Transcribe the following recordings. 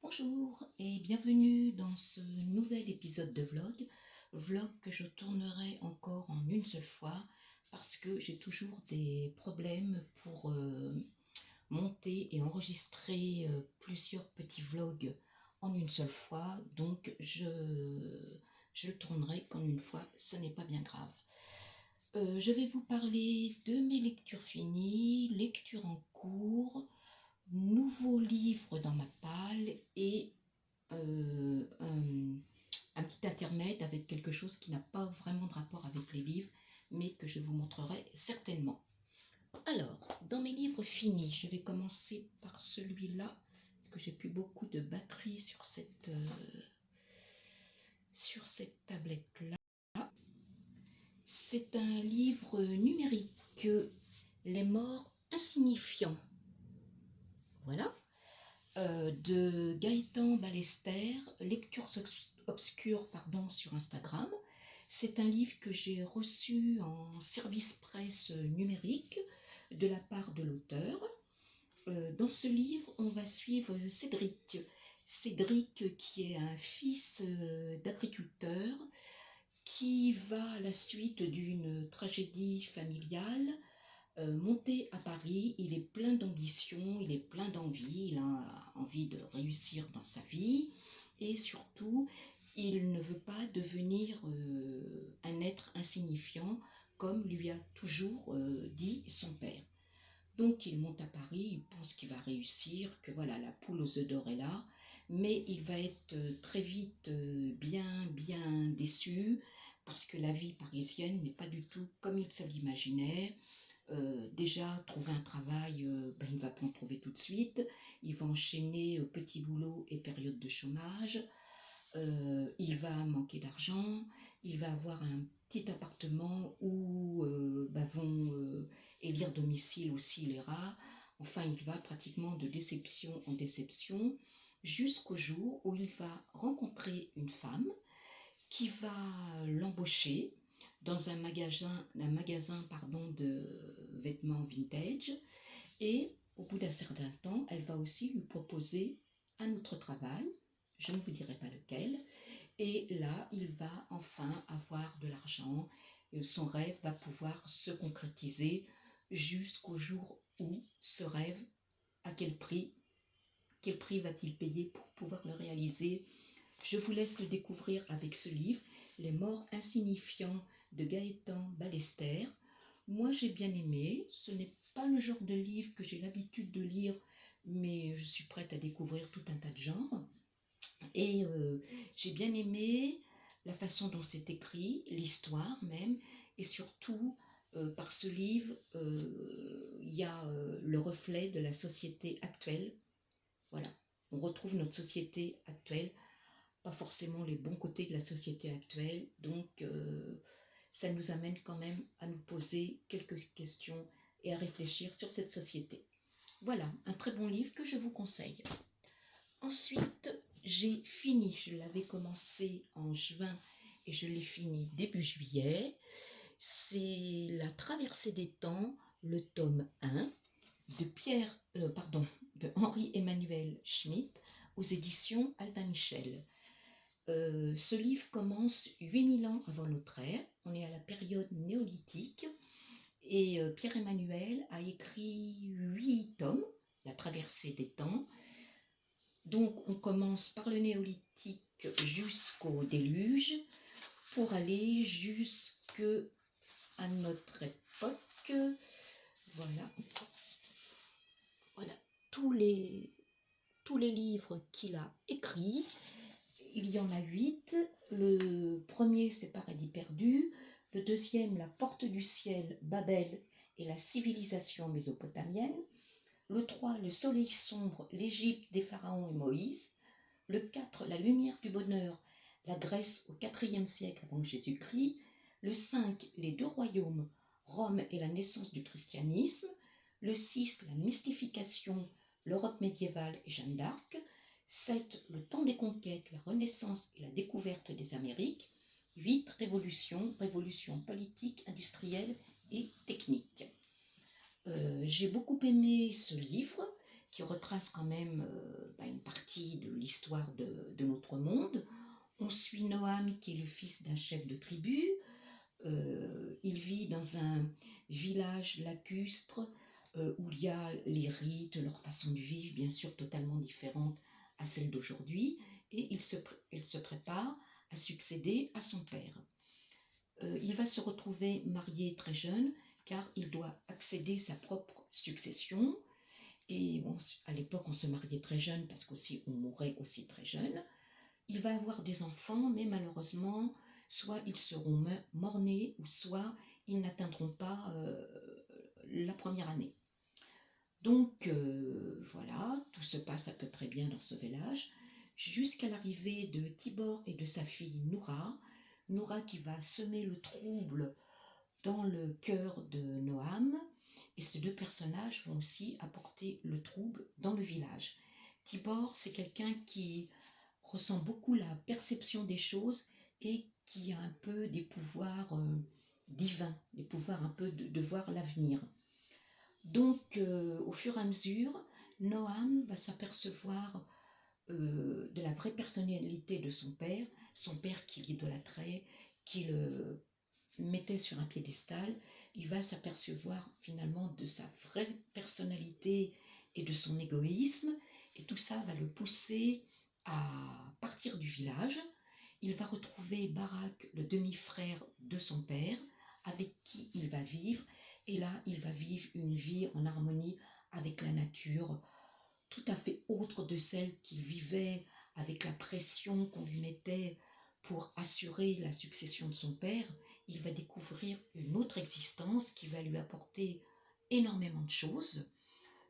Bonjour et bienvenue dans ce nouvel épisode de vlog que je tournerai encore en une seule fois parce que j'ai toujours des problèmes pour monter et enregistrer plusieurs petits vlogs en une seule fois, donc je le tournerai qu'en une fois, ce n'est pas bien grave. Je vais vous parler de mes lectures finies, lectures en cours, nouveaux livres dans ma palle et un petit intermède avec quelque chose qui n'a pas vraiment de rapport avec les livres, mais que je vous montrerai certainement. Alors, dans mes livres finis, je vais commencer par celui-là, parce que j'ai plus beaucoup de batterie sur cette tablette-là. C'est un livre numérique, Les morts insignifiants. Voilà. De Gaëtan Ballester, Lectures obscures sur Instagram. C'est un livre que j'ai reçu en service presse numérique de la part de l'auteur. Dans ce livre, on va suivre Cédric. Cédric qui est un fils d'agriculteur qui va à la suite d'une tragédie familiale monter à Paris. Il est plein d'ambition, il est plein d'envie, il a envie de réussir dans sa vie et surtout, il ne veut pas devenir un être insignifiant comme lui a toujours dit son père. Donc il monte à Paris, il pense qu'il va réussir, que voilà, la poule aux œufs d'or est là, mais il va être très vite bien déçu parce que la vie parisienne n'est pas du tout comme il se l'imaginait. Déjà, trouver un travail, il ne va pas en trouver tout de suite. Il va enchaîner petit boulot et période de chômage. Il va manquer d'argent. Il va avoir un petit appartement où vont élire domicile aussi les rats. Enfin, il va pratiquement de déception en déception jusqu'au jour où il va rencontrer une femme qui va l'embaucher dans un magasin de vêtements vintage, et au bout d'un certain temps, elle va aussi lui proposer un autre travail, je ne vous dirai pas lequel, et là, il va enfin avoir de l'argent, et son rêve va pouvoir se concrétiser jusqu'au jour où ce rêve, à quel prix va-t-il payer pour pouvoir le réaliser? Je vous laisse le découvrir avec ce livre, Les morts insignifiants de Gaëtan Ballester. Moi, j'ai bien aimé. Ce n'est pas le genre de livre que j'ai l'habitude de lire, mais je suis prête à découvrir tout un tas de genres. Et j'ai bien aimé la façon dont c'est écrit, l'histoire même, et surtout, par ce livre, il y a le reflet de la société actuelle. Voilà, on retrouve notre société actuelle, pas forcément les bons côtés de la société actuelle, donc ça nous amène quand même à nous poser quelques questions et à réfléchir sur cette société. Voilà, un très bon livre que je vous conseille. Ensuite, j'ai fini, je l'avais commencé en juin et je l'ai fini début juillet. C'est La traversée des temps, le tome 1 de Henri-Emmanuel Schmitt aux éditions Albin Michel. Ce livre commence 8000 ans avant notre ère. On est à la période néolithique et Pierre-Emmanuel a écrit 8 tomes, La traversée des temps. Donc on commence par le néolithique jusqu'au déluge pour aller jusqu'à notre époque. Voilà tous les livres qu'il a écrits. Il y en a 8. Le premier, c'est Paradis perdu. Le deuxième, La porte du ciel, Babel et la civilisation mésopotamienne. Le 3, Le soleil sombre, l'Égypte des pharaons et Moïse. Le 4, La lumière du bonheur, la Grèce au IVe siècle avant Jésus-Christ. Le 5, Les deux royaumes, Rome et la naissance du christianisme. Le 6, La mystification, l'Europe médiévale et Jeanne d'Arc. 7, Le temps des conquêtes, la Renaissance et la découverte des Amériques. 8, Révolution politique, industrielle et technique. J'ai beaucoup aimé ce livre qui retrace quand même une partie de l'histoire de notre monde. On suit Noam, qui est le fils d'un chef de tribu. Il vit dans un village lacustre où il y a les rites, leur façon de vivre, bien sûr, totalement différente à celle d'aujourd'hui. Et il se prépare à succéder à son père. Il va se retrouver marié très jeune, car il doit accéder à sa propre succession. Et bon, à l'époque, on se mariait très jeune parce qu'aussi on mourait aussi très jeune. Il va avoir des enfants, mais malheureusement, soit ils seront morts-nés, ou soit ils n'atteindront pas la première année. Donc voilà, tout se passe à peu près bien dans ce village, jusqu'à l'arrivée de Tibor et de sa fille Noura. Noura qui va semer le trouble dans le cœur de Noam, et ces deux personnages vont aussi apporter le trouble dans le village. Tibor, c'est quelqu'un qui ressent beaucoup la perception des choses et qui a un peu des pouvoirs divins, des pouvoirs un peu de voir l'avenir. Donc, au fur et à mesure, Noam va s'apercevoir de la vraie personnalité de son père qui l'idolâtrait, qui le mettait sur un piédestal. Il va s'apercevoir finalement de sa vraie personnalité et de son égoïsme, et tout ça va le pousser à partir du village. Il va retrouver Barak, le demi-frère de son père, avec qui il va vivre, et là il va vivre une vie en harmonie avec la nature, tout à fait autre de celle qu'il vivait avec la pression qu'on lui mettait pour assurer la succession de son père. Il va découvrir une autre existence qui va lui apporter énormément de choses,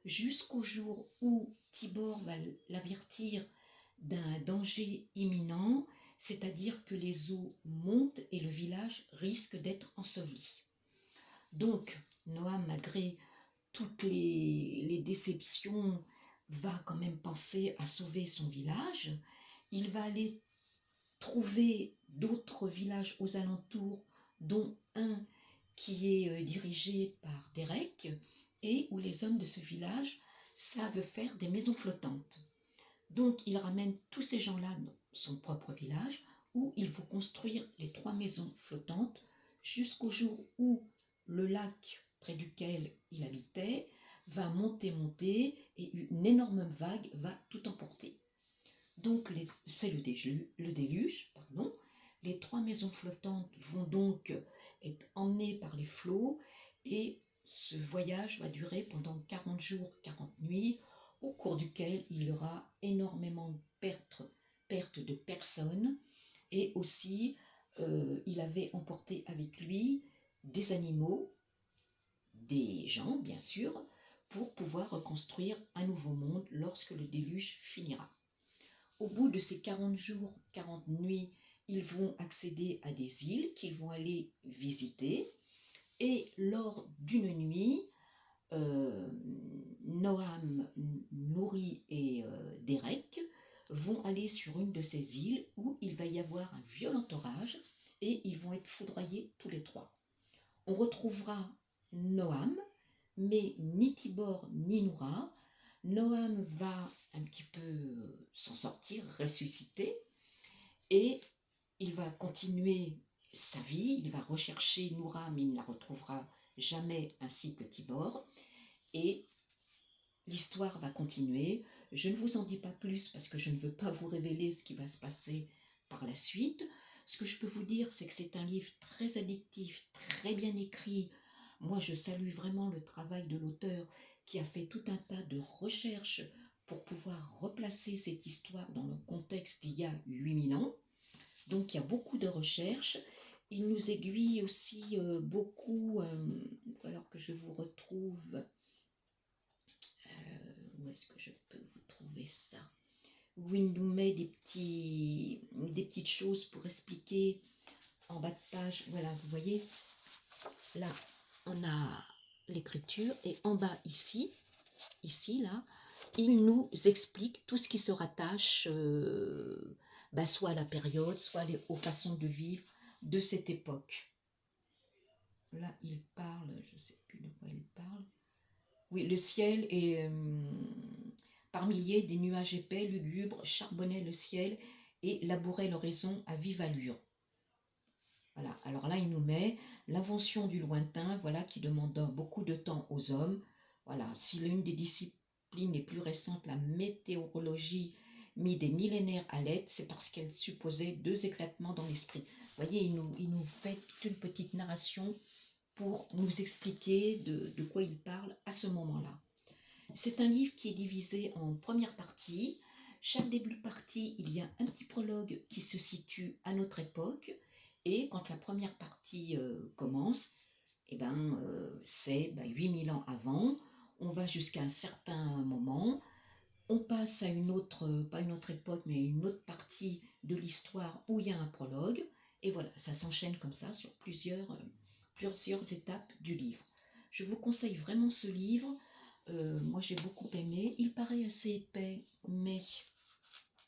jusqu'au jour où Tibor va l'avertir d'un danger imminent, c'est-à-dire que les eaux montent et le village risque d'être enseveli. Donc, Noam, malgré toutes les déceptions, va quand même penser à sauver son village. Il va aller trouver d'autres villages aux alentours, dont un qui est dirigé par Derek, et où les hommes de ce village savent faire des maisons flottantes. Donc il ramène tous ces gens-là dans son propre village, où il faut construire les 3 maisons flottantes jusqu'au jour où le lac près duquel il habitait va monter, et une énorme vague va tout emporter. Donc c'est le déluge, pardon. Les 3 maisons flottantes vont donc être emmenées par les flots, et ce voyage va durer pendant 40 jours, 40 nuits, au cours duquel il y aura énormément de pertes de personnes, et aussi il avait emporté avec lui des animaux, des gens bien sûr, pour pouvoir reconstruire un nouveau monde lorsque le déluge finira. Au bout de ces 40 jours, 40 nuits, ils vont accéder à des îles qu'ils vont aller visiter, et lors d'une nuit, Noam, Nouri et Derek vont aller sur une de ces îles où il va y avoir un violent orage, et ils vont être foudroyés tous les 3. On retrouvera Noam, mais ni Tibor ni Noura. Noam va un petit peu s'en sortir, ressusciter, et il va continuer sa vie. Il va rechercher Noura, mais il ne la retrouvera jamais, ainsi que Tibor, et l'histoire va continuer. Je ne vous en dis pas plus parce que je ne veux pas vous révéler ce qui va se passer par la suite. Ce que je peux vous dire, c'est que c'est un livre très addictif, très bien écrit. Moi, je salue vraiment le travail de l'auteur qui a fait tout un tas de recherches pour pouvoir replacer cette histoire dans le contexte d'il y a 8000 ans. Donc, il y a beaucoup de recherches. Il nous aiguille aussi beaucoup. Il va falloir que je vous retrouve. Où est-ce que je peux vous trouver ça? Où il nous met des petites choses pour expliquer en bas de page. Voilà, vous voyez, là, on a l'écriture, et en bas ici, là, il nous explique tout ce qui se rattache soit à la période, soit aux façons de vivre de cette époque. Là, il parle, je ne sais plus de quoi il parle. Oui, le ciel est par milliers, des nuages épais, lugubres, charbonnaient le ciel et labouraient l'horizon à vive allure. Voilà, alors là, il nous met l'invention du lointain, voilà, qui demande beaucoup de temps aux hommes. Voilà, si l'une des disciplines les plus récentes, la météorologie, mit des millénaires à l'aide, c'est parce qu'elle supposait deux éclatements dans l'esprit. Vous voyez, il nous fait toute une petite narration pour nous expliquer de quoi il parle à ce moment-là. C'est un livre qui est divisé en première partie. Chaque début de partie, il y a un petit prologue qui se situe à notre époque. Et quand la première partie commence, eh ben, c'est 8000 ans avant. On va jusqu'à un certain moment. On passe à une autre, pas une autre époque, mais une autre partie de l'histoire où il y a un prologue. Et voilà, ça s'enchaîne comme ça sur plusieurs étapes du livre. Je vous conseille vraiment ce livre. Moi, j'ai beaucoup aimé. Il paraît assez épais, mais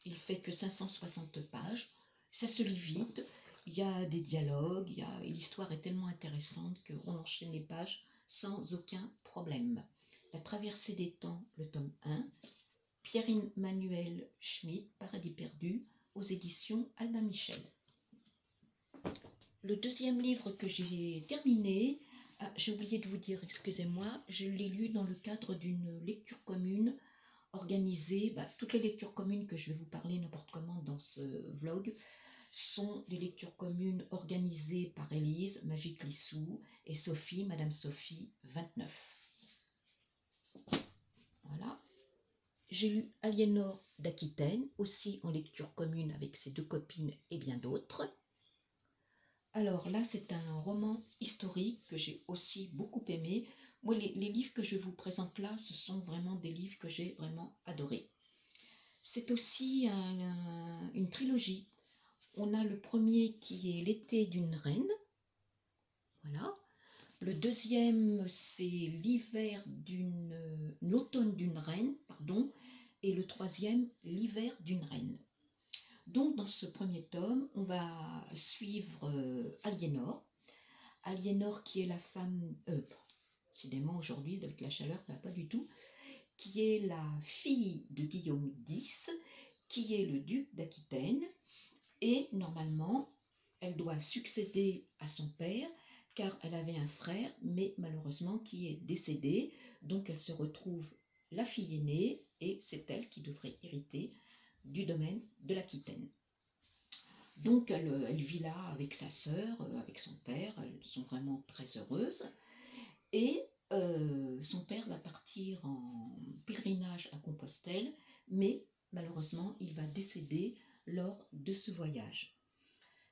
il fait que 560 pages. Ça se lit vite. Il y a des dialogues. L'histoire est tellement intéressante qu'on enchaîne les pages sans aucun problème. La traversée des temps, le tome 1. Pierre-Emmanuel Schmitt, Paradis perdu, aux éditions Albin Michel. Le deuxième livre que j'ai terminé, j'ai oublié de vous dire, excusez-moi, je l'ai lu dans le cadre d'une lecture commune organisée. Toutes les lectures communes que je vais vous parler n'importe comment dans ce vlog sont des lectures communes organisées par Élise, Magique Lissou et Sophie, Madame Sophie 29. Voilà. J'ai lu Aliénor d'Aquitaine, aussi en lecture commune avec ses deux copines et bien d'autres. Alors là, c'est un roman historique que j'ai aussi beaucoup aimé. Moi, les livres que je vous présente là, ce sont vraiment des livres que j'ai vraiment adorés. C'est aussi une trilogie. On a le premier qui est L'été d'une reine. Voilà. Le deuxième, c'est l'automne d'une reine, pardon. Et le troisième, l'hiver d'une reine. Donc, dans ce premier tome, on va suivre Aliénor. Aliénor qui est la femme, décidément aujourd'hui, avec la chaleur, ça va pas du tout, qui est la fille de Guillaume X, qui est le duc d'Aquitaine, et normalement, elle doit succéder à son père, car elle avait un frère, mais malheureusement qui est décédé, donc elle se retrouve la fille aînée, et c'est elle qui devrait hériter du domaine de l'Aquitaine. Donc elle vit là avec sa sœur, avec son père, elles sont vraiment très heureuses. Et son père va partir en pèlerinage à Compostelle, mais malheureusement il va décéder lors de ce voyage.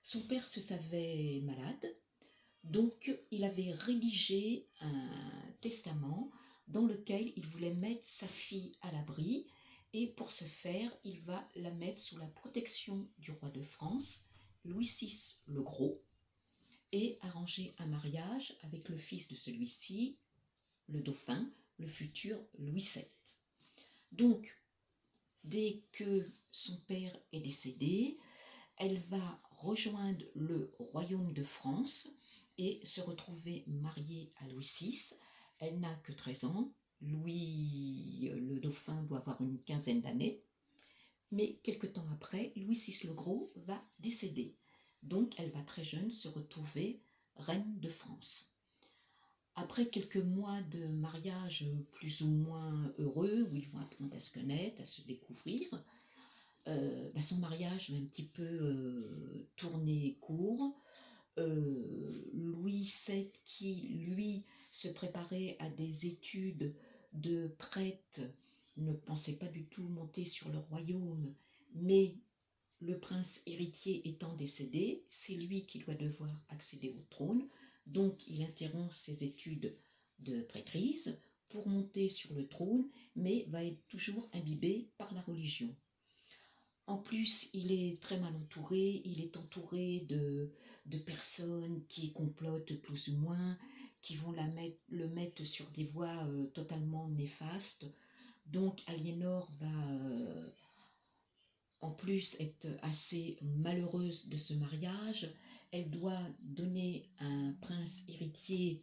Son père se savait malade, donc il avait rédigé un testament dans lequel il voulait mettre sa fille à l'abri, et pour ce faire, il va la mettre sous la protection du roi de France, Louis VI le Gros, et arranger un mariage avec le fils de celui-ci, le dauphin, le futur Louis VII. Donc, dès que son père est décédé, elle va rejoindre le royaume de France et se retrouver mariée à Louis VI. Elle n'a que 13 ans. Louis le dauphin doit avoir une quinzaine d'années. Mais quelque temps après, Louis VI le Gros va décéder. Donc elle va très jeune se retrouver reine de France. Après quelques mois de mariage plus ou moins heureux, où ils vont apprendre à se connaître, à se découvrir, son mariage va un petit peu tourner court. Louis VII, qui lui se préparait à des études de prêtre, ne pensait pas du tout monter sur le royaume, mais le prince héritier étant décédé, c'est lui qui doit devoir accéder au trône, donc il interrompt ses études de prêtrise pour monter sur le trône, mais va être toujours imbibé par la religion. En plus, il est très mal entouré, il est entouré de personnes qui complotent plus ou moins, qui vont le mettre sur des voies totalement néfastes. Donc Aliénor va en plus être assez malheureuse de ce mariage. Elle doit donner un prince héritier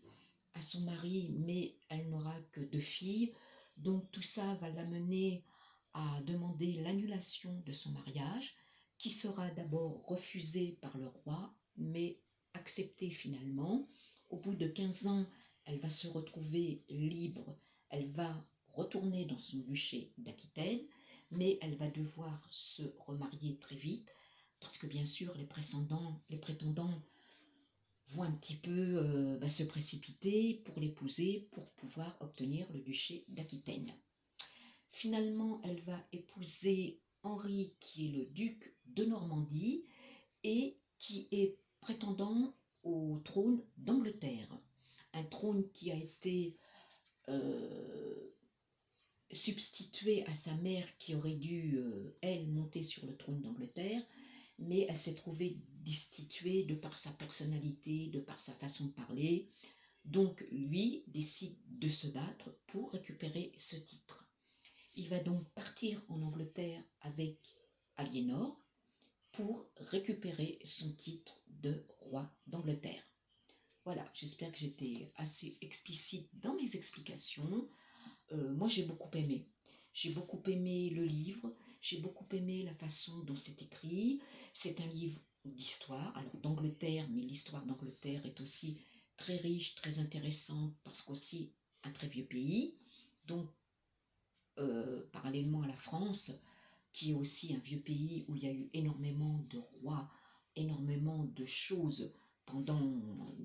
à son mari, mais elle n'aura que 2 filles. Donc tout ça va l'amener à demander l'annulation de son mariage, qui sera d'abord refusée par le roi, mais acceptée finalement. Au bout de 15 ans, elle va se retrouver libre, elle va retourner dans son duché d'Aquitaine, mais elle va devoir se remarier très vite, parce que bien sûr les prétendants vont un petit peu se précipiter pour l'épouser, pour pouvoir obtenir le duché d'Aquitaine. Finalement, elle va épouser Henri, qui est le duc de Normandie et qui est prétendant au trône d'Angleterre. Un trône qui a été substitué à sa mère, qui aurait dû, elle, monter sur le trône d'Angleterre, mais elle s'est trouvée destituée de par sa personnalité, de par sa façon de parler. Donc lui décide de se battre pour récupérer ce titre. Il va donc partir en Angleterre avec Aliénor pour récupérer son titre de roi d'Angleterre. Voilà, j'espère que j'étais assez explicite dans mes explications. Moi, j'ai beaucoup aimé. J'ai beaucoup aimé le livre, j'ai beaucoup aimé la façon dont c'est écrit. C'est un livre d'histoire, alors d'Angleterre, mais l'histoire d'Angleterre est aussi très riche, très intéressante, parce qu'aussi un très vieux pays. Donc, parallèlement à la France, qui est aussi un vieux pays où il y a eu énormément de rois, énormément de choses pendant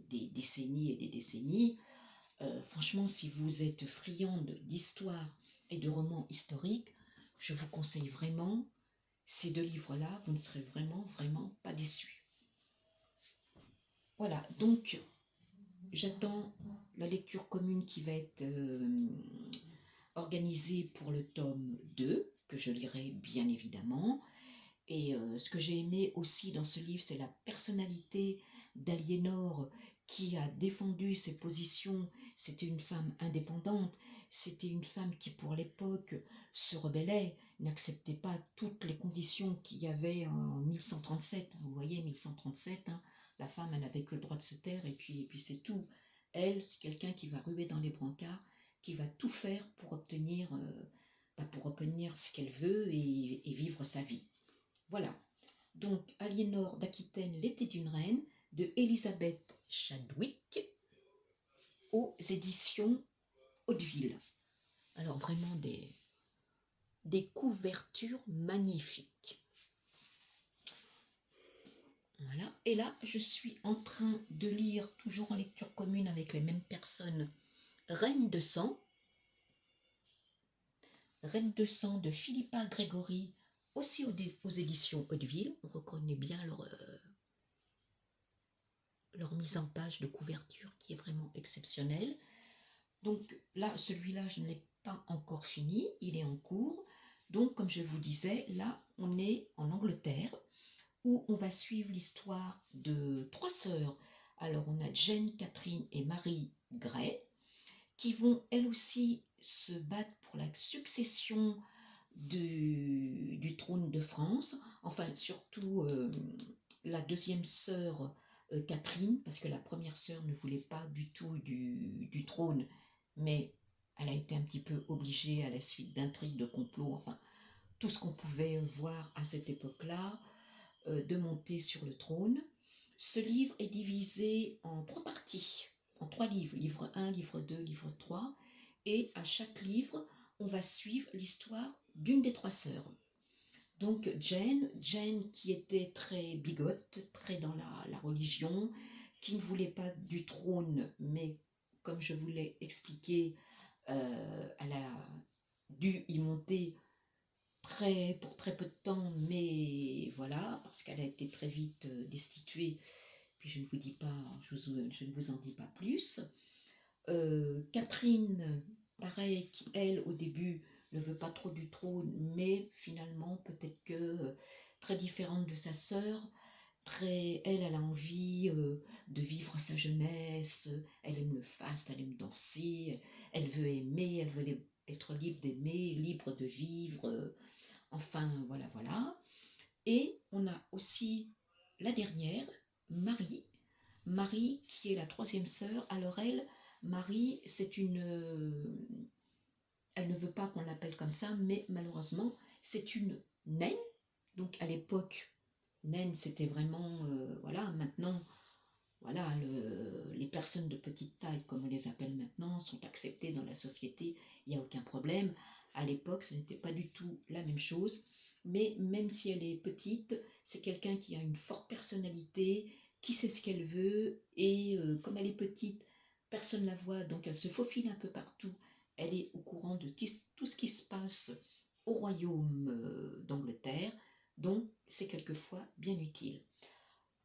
des décennies et des décennies. Franchement, si vous êtes friande d'histoire et de romans historiques, je vous conseille vraiment ces 2 livres-là, vous ne serez vraiment pas déçus. Voilà, donc j'attends la lecture commune qui va être organisée pour le tome 2, que je lirai bien évidemment. Et ce que j'ai aimé aussi dans ce livre, c'est la personnalité d'Aliénor, qui a défendu ses positions. C'était une femme indépendante, c'était une femme qui pour l'époque se rebellait, n'acceptait pas toutes les conditions qu'il y avait en 1137. Vous voyez, 1137, hein, la femme, elle n'avait que le droit de se taire, et puis c'est tout. Elle, c'est quelqu'un qui va ruer dans les brancards, qui va tout faire pour obtenir ce qu'elle veut et vivre sa vie. Voilà, donc Aliénor d'Aquitaine, l'été d'une reine, de Elisabeth Chadwick, aux éditions Hauteville. Alors vraiment des couvertures magnifiques. Voilà, et là je suis en train de lire, toujours en lecture commune avec les mêmes personnes, Reine de sang. Reine de sang de Philippa Grégory, aussi aux éditions Hauteville. On reconnaît bien leur mise en page de couverture qui est vraiment exceptionnelle. Donc là, celui-là, je ne l'ai pas encore fini, il est en cours. Donc, comme je vous disais, là, on est en Angleterre, où on va suivre l'histoire de 3 sœurs. Alors, on a Jane, Catherine et Marie Grey, qui vont elles aussi se battre pour la succession du trône de France. Enfin, surtout la deuxième sœur, Catherine, parce que la première sœur ne voulait pas du tout du trône, mais elle a été un petit peu obligée à la suite d'intrigues, de complots, enfin, tout ce qu'on pouvait voir à cette époque-là, de monter sur le trône. Ce livre est divisé en 3 parties, en 3 livres, livre 1, livre 2, livre 3, et à chaque livre, on va suivre l'histoire d'une des 3 sœurs. Donc Jane qui était très bigote, très dans la religion, qui ne voulait pas du trône, mais comme je vous l'ai expliqué, elle a dû y monter pour très peu de temps, mais voilà, parce qu'elle a été très vite destituée. Puis je ne vous dis pas, je ne vous en dis pas plus. Catherine, pareil, qui elle au début ne veut pas trop du trône, mais finalement peut-être que très différente de sa sœur, elle a envie de vivre sa jeunesse, elle aime le faste, elle aime danser, elle veut aimer, elle veut être libre d'aimer, libre de vivre, enfin voilà. Et on a aussi la dernière, Marie qui est la 3e sœur. Alors elle Marie, c'est elle ne veut pas qu'on l'appelle comme ça, mais malheureusement, c'est une naine. Donc à l'époque, naine, c'était vraiment, voilà, maintenant, voilà, les personnes de petite taille, comme on les appelle maintenant, sont acceptées dans la société, il n'y a aucun problème. À l'époque, ce n'était pas du tout la même chose, mais même si elle est petite, c'est quelqu'un qui a une forte personnalité, qui sait ce qu'elle veut, et comme elle est petite, personne ne la voit, donc elle se faufile un peu partout. Elle est au courant de tout ce qui se passe au royaume d'Angleterre, donc c'est quelquefois bien utile.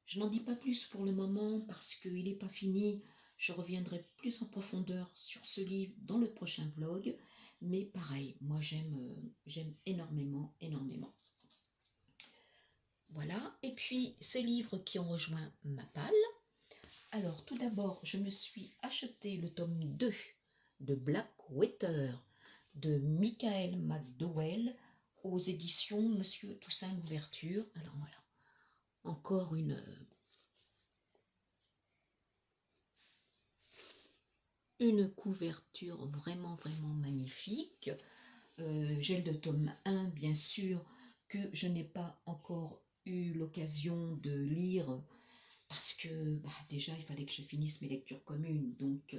Je n'en dis pas plus pour le moment parce qu'il n'est pas fini. Je reviendrai plus en profondeur sur ce livre dans le prochain vlog. Mais pareil, moi j'aime énormément, énormément. Voilà, et puis ces livres qui ont rejoint ma palle. Alors tout d'abord, je me suis acheté le tome 2 de Blackwater de Michael McDowell aux éditions Monsieur Toussaint Louverture. Alors voilà, encore une couverture vraiment, vraiment magnifique. J'ai le tome 1, bien sûr, que je n'ai pas encore eu l'occasion de lire parce que déjà, il fallait que je finisse mes lectures communes. Donc,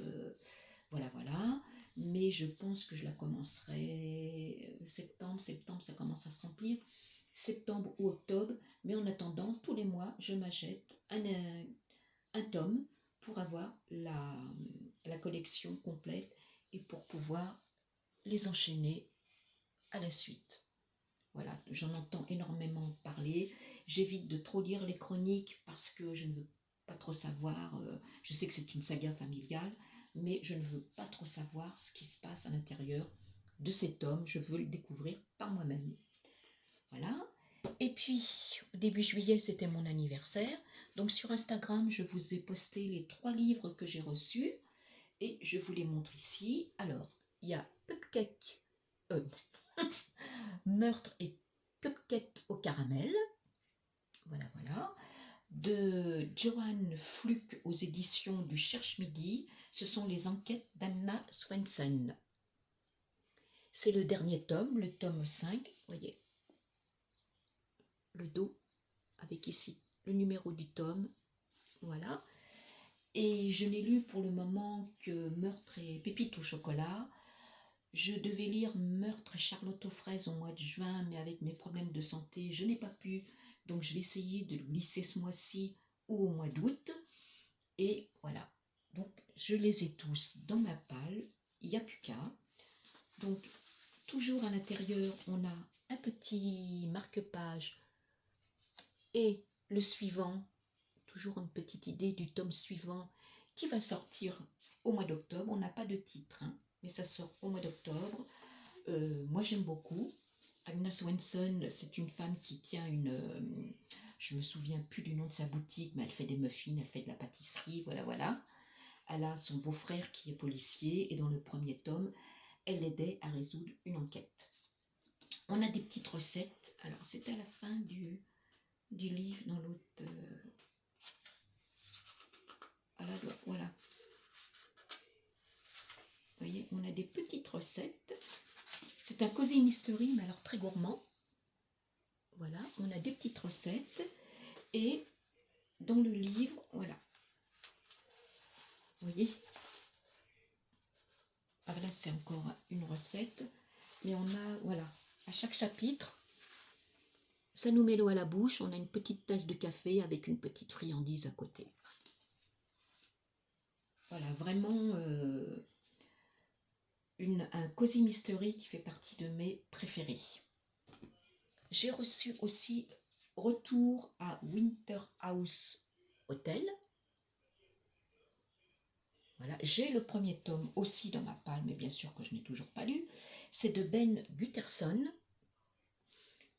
voilà, voilà. Mais je pense que je la commencerai septembre, ça commence à se remplir. Septembre ou octobre. Mais en attendant, tous les mois, je m'achète un tome pour avoir la collection complète et pour pouvoir les enchaîner à la suite. Voilà, j'en entends énormément parler. J'évite de trop lire les chroniques parce que je ne veux pas trop savoir. Je sais que c'est une saga familiale, mais je ne veux pas trop savoir ce qui se passe à l'intérieur de cet homme. Je veux le découvrir par moi-même. Voilà. Et puis, au début juillet, c'était mon anniversaire. Donc, sur Instagram, je vous ai posté les 3 livres que j'ai reçus. Et je vous les montre ici. Alors, il y a Cupcake, Meurtre et Cupcake au caramel. Voilà, voilà. De Joanne Fluke aux éditions du Cherche-Midi. Ce sont les enquêtes d'Anna Swensen. C'est le dernier tome, le tome 5. Voyez, le dos avec ici le numéro du tome. Voilà. Et je n'ai lu pour le moment que Meurtre et Pépite au chocolat. Je devais lire Meurtre et Charlotte aux fraises au mois de juin, mais avec mes problèmes de santé, je n'ai pas pu. Donc je vais essayer de le glisser ce mois-ci ou au mois d'août. Et voilà. Donc je les ai tous dans ma palle. Il n'y a plus qu'à. Donc toujours à l'intérieur, on a un petit marque-page et le suivant, toujours une petite idée du tome suivant qui va sortir au mois d'octobre. On n'a pas de titre, hein, mais ça sort au mois d'octobre. Moi j'aime beaucoup. Anna Swensen, c'est une femme qui tient je me souviens plus du nom de sa boutique, mais elle fait des muffins, elle fait de la pâtisserie, voilà, voilà. Elle a son beau-frère qui est policier et dans le premier tome, elle l'aidait à résoudre une enquête. On a des petites recettes. Alors c'était à la fin du livre dans l'autre. Voilà. Vous voyez, on a des petites recettes. C'est un cosy mystery, mais alors très gourmand. Voilà, on a des petites recettes. Et dans le livre, voilà. Vous voyez. Alors là, c'est encore une recette. Mais on a, voilà, à chaque chapitre, ça nous met l'eau à la bouche. On a une petite tasse de café avec une petite friandise à côté. Voilà, vraiment un cosy mystery qui fait partie de mes préférés. J'ai reçu aussi Retour à Winter House Hotel. Voilà, j'ai le premier tome aussi dans ma palle, mais bien sûr que je n'ai toujours pas lu. C'est de Ben Gutterson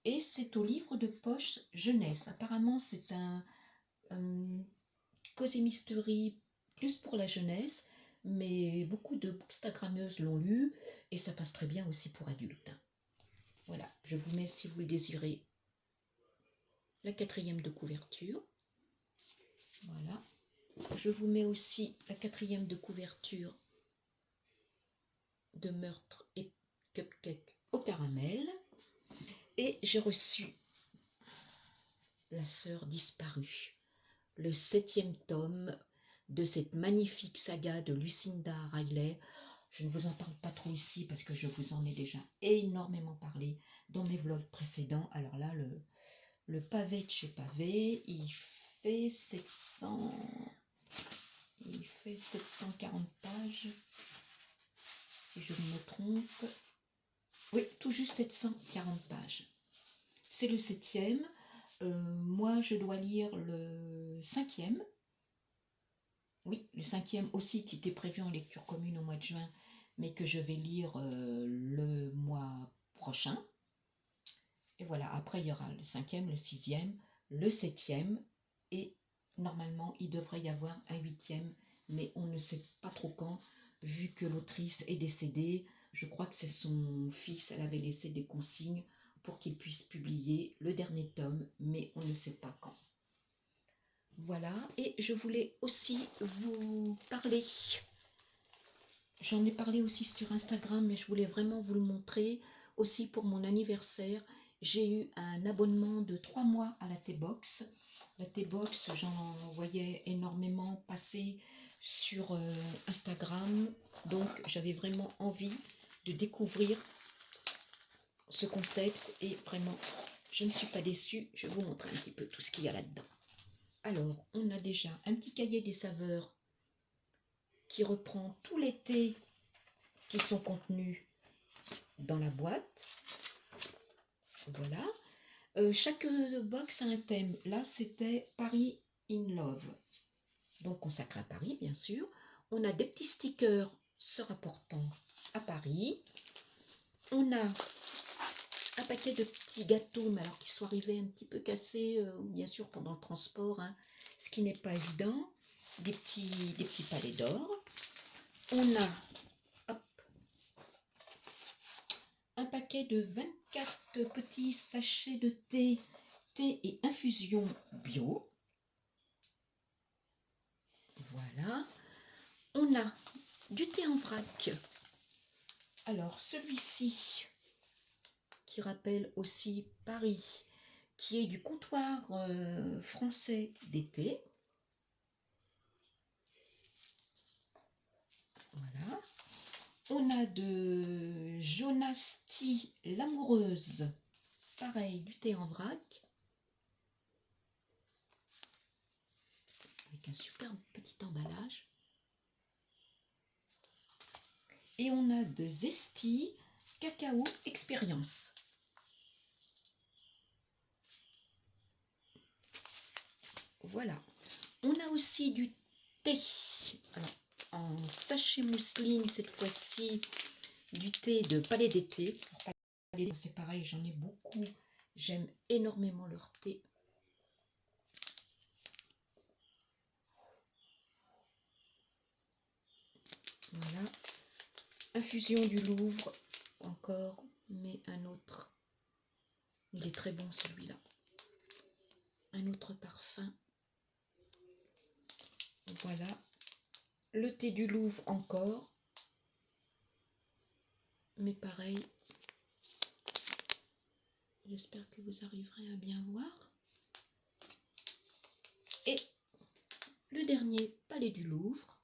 et c'est au livre de poche jeunesse. Apparemment, c'est un cosy mystery plus pour la jeunesse, mais beaucoup de bookstagrammeuses l'ont lu et ça passe très bien aussi pour adultes. Voilà, je vous mets, si vous le désirez, la 4e de couverture. Voilà. Je vous mets aussi la 4e de couverture de meurtre et cupcake au caramel. Et j'ai reçu La sœur disparue, le 7e tome de cette magnifique saga de Lucinda Riley. Je ne vous en parle pas trop ici parce que je vous en ai déjà énormément parlé dans mes vlogs précédents. Alors là, le pavé de chez pavé, il fait 740 pages, si je ne me trompe. Oui, tout juste 740 pages. C'est le 7e. Moi, je dois lire le 5e. Oui, le 5e aussi, qui était prévu en lecture commune au mois de juin, mais que je vais lire le mois prochain. Et voilà, après il y aura le 5e, le 6e, le 7e, et normalement il devrait y avoir un 8e, mais on ne sait pas trop quand, vu que l'autrice est décédée. Je crois que c'est son fils, elle avait laissé des consignes pour qu'il puisse publier le dernier tome, mais on ne sait pas quand. Voilà, et je voulais aussi vous parler, j'en ai parlé aussi sur Instagram, mais je voulais vraiment vous le montrer, aussi pour mon anniversaire. J'ai eu un abonnement de 3 mois à la T-Box. La T-Box, j'en voyais énormément passer sur Instagram, donc j'avais vraiment envie de découvrir ce concept et vraiment, je ne suis pas déçue. Je vais vous montrer un petit peu tout ce qu'il y a là-dedans. Alors, on a déjà un petit cahier des saveurs qui reprend tous les thés qui sont contenus dans la boîte. Voilà. Chaque box a un thème. Là, c'était Paris in Love. Donc, consacré à Paris, bien sûr. On a des petits stickers se rapportant à Paris. On a un paquet de petits gâteaux, mais alors qu'ils sont arrivés un petit peu cassés, bien sûr, pendant le transport, hein, ce qui n'est pas évident. Des petits palets d'or. On a un paquet de 24 petits sachets de thé et infusion bio. Voilà. On a du thé en vrac. Alors, celui-ci, qui rappelle aussi Paris, qui est du comptoir français d'été. Voilà. On a de Jonasti l'amoureuse, pareil, du thé en vrac. Avec un superbe petit emballage. Et on a de Zesty Cacao Expérience. Voilà. On a aussi du thé. Alors, en sachet mousseline, cette fois-ci, du thé de Palais d'été. C'est pareil, j'en ai beaucoup. J'aime énormément leur thé. Voilà. Infusion du Louvre, encore, mais un autre. Il est très bon celui-là. Un autre parfum. Voilà. Le thé du Louvre encore. Mais pareil. J'espère que vous arriverez à bien voir. Et le dernier, Palais du Louvre.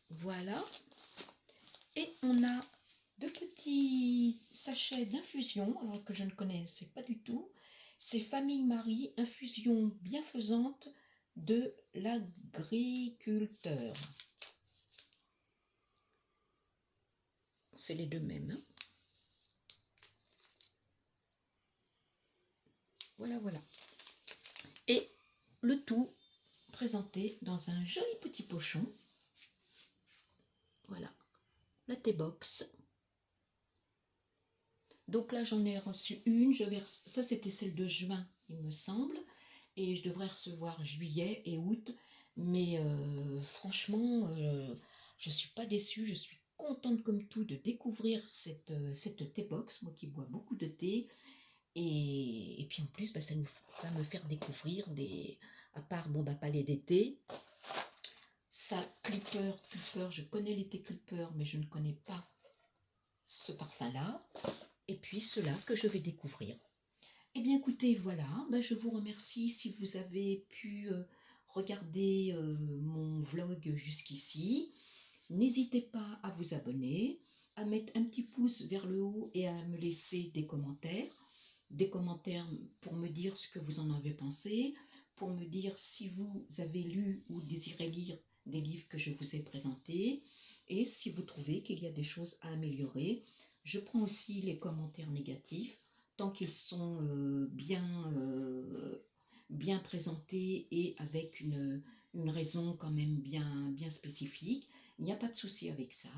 Voilà. Et on a deux petits sachets d'infusion, alors que je ne connaissais pas du tout. C'est Famille Marie, infusion bienfaisante de l'agriculteur. C'est les deux mêmes. Hein. Voilà, voilà. Et le tout présenté dans un joli petit pochon. Voilà, la T-Box. Donc là, j'en ai reçu une. Ça, c'était celle de juin, il me semble. Et je devrais recevoir juillet et août. Mais franchement, je ne suis pas déçue. Je suis contente comme tout de découvrir cette T-Box. Moi qui bois beaucoup de thé. Et puis en plus, ça va me faire découvrir à part Palais d'été, ça, Clipper, je connais les thés Clipper, mais je ne connais pas ce parfum-là. Et puis ceux-là que je vais découvrir. Eh bien écoutez, voilà, je vous remercie si vous avez pu regarder mon vlog jusqu'ici. N'hésitez pas à vous abonner, à mettre un petit pouce vers le haut et à me laisser des commentaires. Des commentaires pour me dire ce que vous en avez pensé, pour me dire si vous avez lu ou désirez lire des livres que je vous ai présentés, et si vous trouvez qu'il y a des choses à améliorer. Je prends aussi les commentaires négatifs, tant qu'ils sont bien présentés et avec une raison quand même bien spécifique. Il n'y a pas de souci avec ça.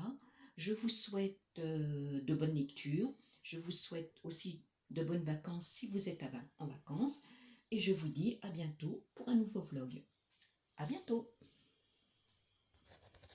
Je vous souhaite de bonnes lectures. Je vous souhaite aussi de bonnes vacances si vous êtes en vacances. Et je vous dis à bientôt pour un nouveau vlog. À bientôt!